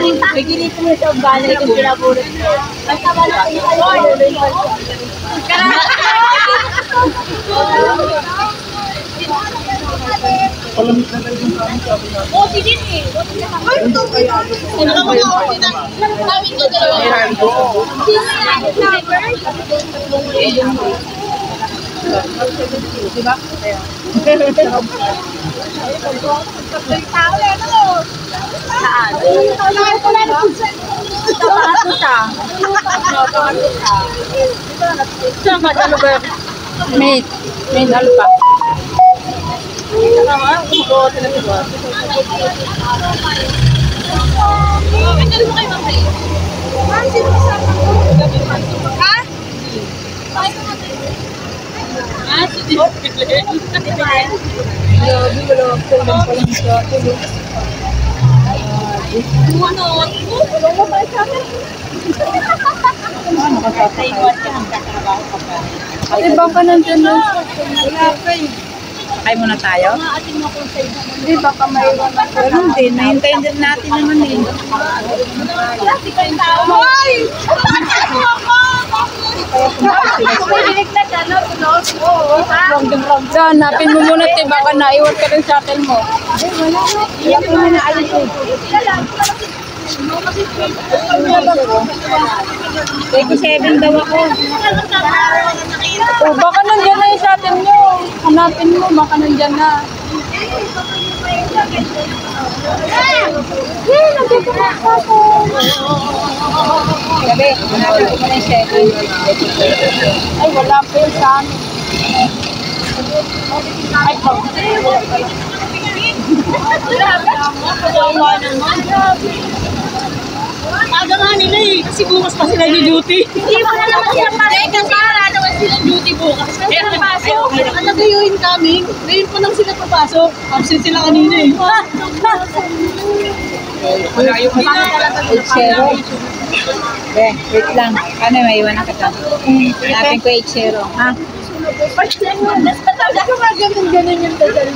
May ginito mo sa banay kung pinapurot mo. Ang tama na kayo. Palamig na tayo sa amin, sabi natin. Oo, din eh. Ay, ito kaya. Alam mo na, okay na. Tawin ka dalawa. Diba? Saan? Tomato siya. Saan ba? Ano ba? May ano pa? Ano mo kayo mamay? Sino kasama ko? Ha? Si Dipile. Grabe, wala akong lang palang sa tulog. Bunot. Wala mo ba sa akin? Nakasasakay ka ng katrabaho ka pa. Ate, baka nandyan lang sa wala kayo. Sakay muna tayo? Hindi, baka may wala. Pero hindi, nahintayin din natin naman eh. Hoy! Kumilig na dyan, no? So, hanapin mo muna, te, baka naiwan ka ng shuttle mo. Wala ko muna alis eh. Take 7 daw ako. Oh, baka nandyan na yung shuttle nyo. Hanapin mo, baka nandyan na. Nandito na ako. Gabi, hanapin ko muna yung 7. Ay, wala pa yung sa amin. Ay, aga nga nila eh, kasi bukas pa sila yung duty. Hindi mo na naman sila pasok. Kasi wala naman sila duty bukas. Kaya pasok. Ang nagayuhin kami, ngayon pa lang sila papasok. Absent sila kanina eh. Wala yung H0. Wait lang. Ano, may iwan na kita. Hanapin ko H0. Ha? Basta ka ganun yung dasal.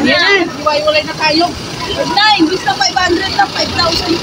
Yan, iwalay na tayo. Na, imbis na 500 na 5,000.